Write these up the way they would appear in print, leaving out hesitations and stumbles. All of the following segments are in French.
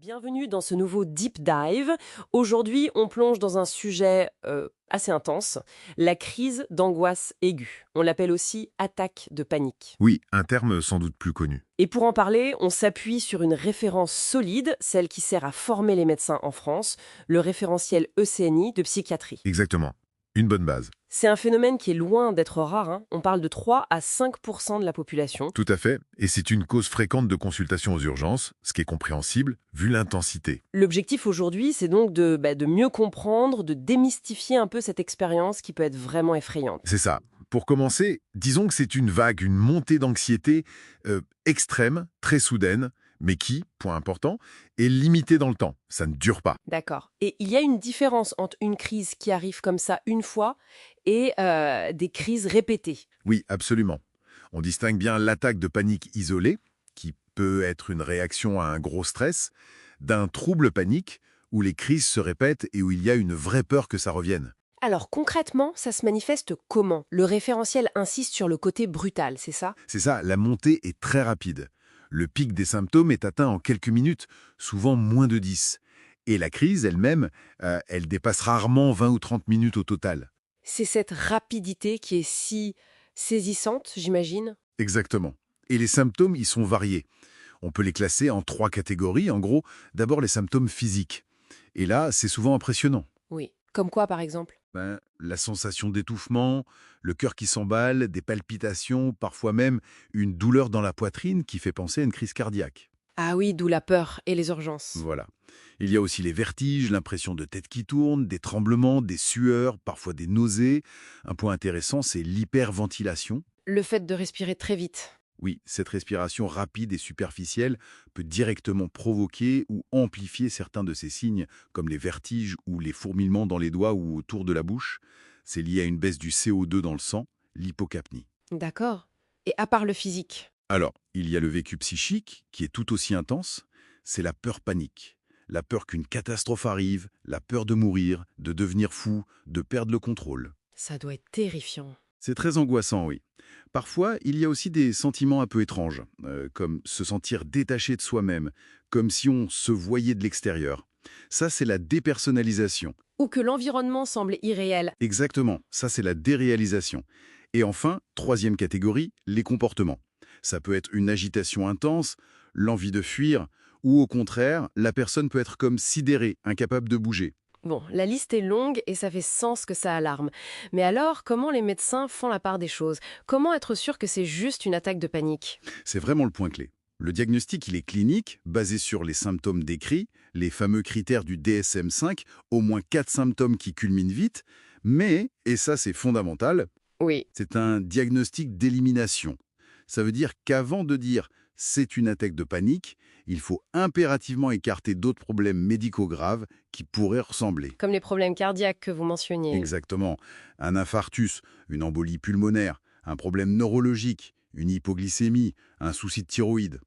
Bienvenue dans ce nouveau Deep Dive. Aujourd'hui, on plonge dans un sujet assez intense, la crise d'angoisse aiguë. On l'appelle aussi attaque de panique. Oui, un terme sans doute plus connu. Et pour en parler, on s'appuie sur une référence solide, celle qui sert à former les médecins en France, le référentiel ECNI de psychiatrie. Exactement. Une bonne base. C'est un phénomène qui est loin d'être rare, hein. On parle de 3 à 5% de la population. Tout à fait. Et c'est une cause fréquente de consultation aux urgences, ce qui est compréhensible vu l'intensité. L'objectif aujourd'hui, c'est donc de mieux comprendre, de démystifier un peu cette expérience qui peut être vraiment effrayante. C'est ça. Pour commencer, disons que c'est une vague, une montée d'anxiété extrême, très soudaine, mais qui, point important, est limitée dans le temps. Ça ne dure pas. D'accord. Et il y a une différence entre une crise qui arrive comme ça une fois et des crises répétées. Oui, absolument. On distingue bien l'attaque de panique isolée, qui peut être une réaction à un gros stress, d'un trouble panique, où les crises se répètent et où il y a une vraie peur que ça revienne. Alors concrètement, ça se manifeste comment? Le référentiel insiste sur le côté brutal, c'est ça? C'est ça, la montée est très rapide. Le pic des symptômes est atteint en quelques minutes, souvent moins de 10. Et la crise elle-même, elle dépasse rarement 20 ou 30 minutes au total. C'est cette rapidité qui est si saisissante, j'imagine. Exactement. Et les symptômes y sont variés. On peut les classer en 3 catégories. En gros, d'abord les symptômes physiques. Et là, c'est souvent impressionnant. Oui. Comme quoi, par exemple? La sensation d'étouffement, le cœur qui s'emballe, des palpitations, parfois même une douleur dans la poitrine qui fait penser à une crise cardiaque. Ah oui, d'où la peur et les urgences. Voilà. Il y a aussi les vertiges, l'impression de tête qui tourne, des tremblements, des sueurs, parfois des nausées. Un point intéressant, c'est l'hyperventilation. Le fait de respirer très vite. Oui, cette respiration rapide et superficielle peut directement provoquer ou amplifier certains de ces signes, comme les vertiges ou les fourmillements dans les doigts ou autour de la bouche. C'est lié à une baisse du CO2 dans le sang, l'hypocapnie. D'accord. Et à part le physique? Alors, il y a le vécu psychique, qui est tout aussi intense, c'est la peur panique. La peur qu'une catastrophe arrive, la peur de mourir, de devenir fou, de perdre le contrôle. Ça doit être terrifiant. C'est très angoissant, oui. Parfois, il y a aussi des sentiments un peu étranges, comme se sentir détaché de soi-même, comme si on se voyait de l'extérieur. Ça, c'est la dépersonnalisation. Ou que l'environnement semble irréel. Exactement, ça, c'est la déréalisation. Et enfin, troisième catégorie, les comportements. Ça peut être une agitation intense, l'envie de fuir, ou au contraire, la personne peut être comme sidérée, incapable de bouger. Bon, la liste est longue et ça fait sens que ça alarme. Mais alors, comment les médecins font la part des choses? Comment être sûr que c'est juste une attaque de panique? C'est vraiment le point clé. Le diagnostic, il est clinique, basé sur les symptômes décrits, les fameux critères du DSM-5, au moins 4 symptômes qui culminent vite, mais, et ça c'est fondamental, Oui. c'est un diagnostic d'élimination. Ça veut dire qu'avant de dire c'est une attaque de panique, il faut impérativement écarter d'autres problèmes médicaux graves qui pourraient ressembler. Comme les problèmes cardiaques que vous mentionniez. Exactement. Un infarctus, une embolie pulmonaire, un problème neurologique, une hypoglycémie, un souci de thyroïde.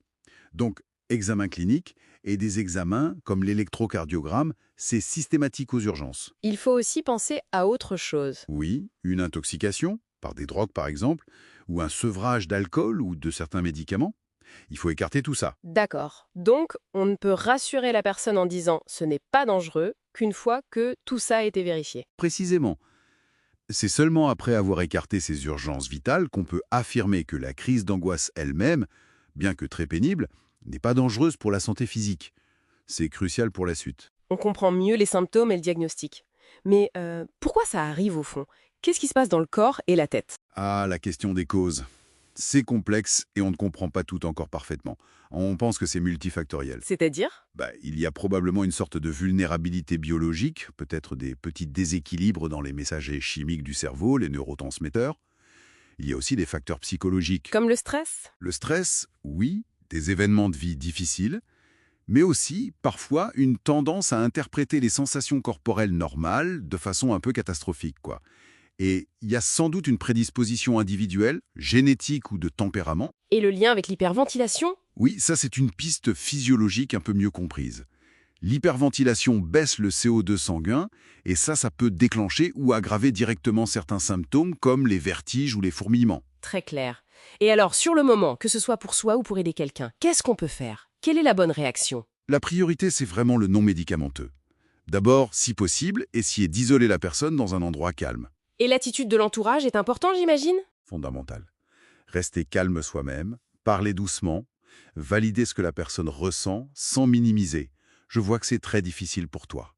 Donc, examen clinique et des examens comme l'électrocardiogramme, c'est systématique aux urgences. Il faut aussi penser à autre chose. Oui, une intoxication, par des drogues par exemple, ou un sevrage d'alcool ou de certains médicaments. Il faut écarter tout ça. D'accord. Donc, on ne peut rassurer la personne en disant ce n'est pas dangereux qu'une fois que tout ça a été vérifié. Précisément. C'est seulement après avoir écarté ces urgences vitales qu'on peut affirmer que la crise d'angoisse elle-même, bien que très pénible, n'est pas dangereuse pour la santé physique. C'est crucial pour la suite. On comprend mieux les symptômes et le diagnostic. Mais pourquoi ça arrive au fond? Qu'est-ce qui se passe dans le corps et la tête? Ah, la question des causes. C'est complexe et on ne comprend pas tout encore parfaitement. On pense que c'est multifactoriel. C'est-à-dire? Il y a probablement une sorte de vulnérabilité biologique, peut-être des petits déséquilibres dans les messagers chimiques du cerveau, les neurotransmetteurs. Il y a aussi des facteurs psychologiques. Comme le stress? Le stress, oui, des événements de vie difficiles, mais aussi, parfois, une tendance à interpréter les sensations corporelles normales de façon un peu catastrophique, quoi. Et il y a sans doute une prédisposition individuelle, génétique ou de tempérament. Et le lien avec l'hyperventilation? Oui, ça c'est une piste physiologique un peu mieux comprise. L'hyperventilation baisse le CO2 sanguin, et ça peut déclencher ou aggraver directement certains symptômes comme les vertiges ou les fourmillements. Très clair. Et alors, sur le moment, que ce soit pour soi ou pour aider quelqu'un, qu'est-ce qu'on peut faire? Quelle est la bonne réaction? La priorité, c'est vraiment le non médicamenteux. D'abord, si possible, essayez d'isoler la personne dans un endroit calme. Et l'attitude de l'entourage est importante, j'imagine? Fondamental. Restez calme soi-même, parlez doucement, validez ce que la personne ressent sans minimiser. Je vois que c'est très difficile pour toi.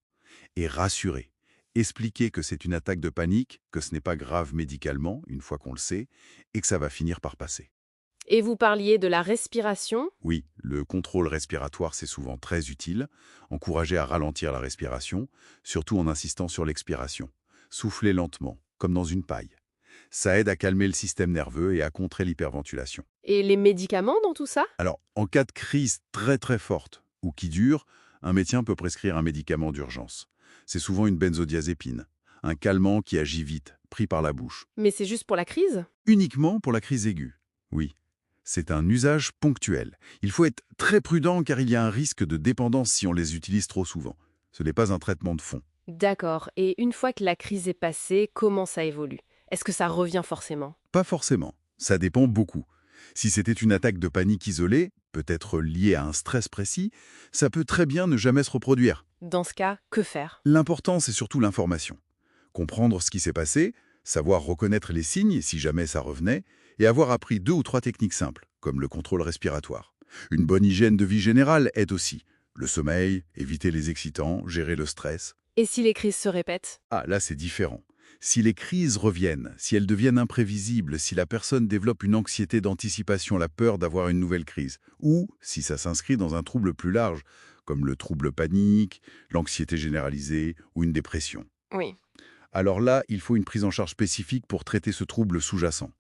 Et rassurez. Expliquez que c'est une attaque de panique, que ce n'est pas grave médicalement, une fois qu'on le sait, et que ça va finir par passer. Et vous parliez de la respiration? Oui, le contrôle respiratoire, c'est souvent très utile. Encouragez à ralentir la respiration, surtout en insistant sur l'expiration. Soufflez lentement, comme dans une paille. Ça aide à calmer le système nerveux et à contrer l'hyperventilation. Et les médicaments dans tout ça? Alors, en cas de crise très forte ou qui dure, un médecin peut prescrire un médicament d'urgence. C'est souvent une benzodiazépine, un calmant qui agit vite, pris par la bouche. Mais c'est juste pour la crise? Uniquement pour la crise aiguë. Oui, c'est un usage ponctuel. Il faut être très prudent car il y a un risque de dépendance si on les utilise trop souvent. Ce n'est pas un traitement de fond. D'accord. Et une fois que la crise est passée, comment ça évolue? Est-ce que ça revient forcément? Pas forcément. Ça dépend beaucoup. Si c'était une attaque de panique isolée, peut-être liée à un stress précis, ça peut très bien ne jamais se reproduire. Dans ce cas, que faire? L'important, c'est surtout l'information. Comprendre ce qui s'est passé, savoir reconnaître les signes si jamais ça revenait, et avoir appris 2 ou 3 techniques simples, comme le contrôle respiratoire. Une bonne hygiène de vie générale aide aussi. Le sommeil, éviter les excitants, gérer le stress. Et si les crises se répètent? Ah, là, c'est différent. Si les crises reviennent, si elles deviennent imprévisibles, si la personne développe une anxiété d'anticipation, la peur d'avoir une nouvelle crise, ou si ça s'inscrit dans un trouble plus large, comme le trouble panique, l'anxiété généralisée ou une dépression. Oui. Alors là, il faut une prise en charge spécifique pour traiter ce trouble sous-jacent.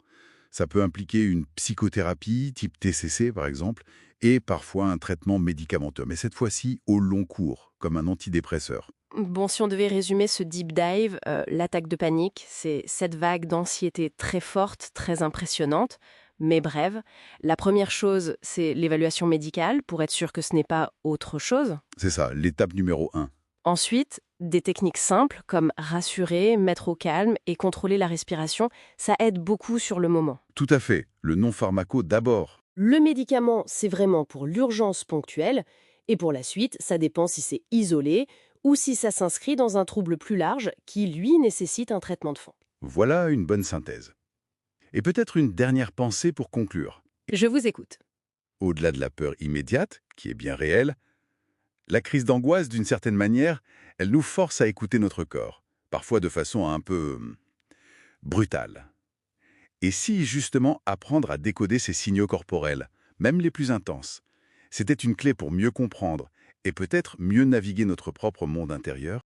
Ça peut impliquer une psychothérapie, type TCC par exemple, et parfois un traitement médicamenteux, mais cette fois-ci au long cours, comme un antidépresseur. Bon, si on devait résumer ce deep dive, l'attaque de panique, c'est cette vague d'anxiété très forte, très impressionnante, mais brève. La première chose, c'est l'évaluation médicale pour être sûr que ce n'est pas autre chose. C'est ça, l'étape numéro 1. Ensuite, des techniques simples comme rassurer, mettre au calme et contrôler la respiration, ça aide beaucoup sur le moment. Tout à fait, le non-pharmaco d'abord. Le médicament, c'est vraiment pour l'urgence ponctuelle, et pour la suite, ça dépend si c'est isolé ou si ça s'inscrit dans un trouble plus large qui, lui, nécessite un traitement de fond. Voilà une bonne synthèse. Et peut-être une dernière pensée pour conclure. Je vous écoute. Au-delà de la peur immédiate, qui est bien réelle, la crise d'angoisse, d'une certaine manière, elle nous force à écouter notre corps, parfois de façon un peu brutale. Et si, justement, apprendre à décoder ces signaux corporels, même les plus intenses, c'était une clé pour mieux comprendre et peut-être mieux naviguer notre propre monde intérieur?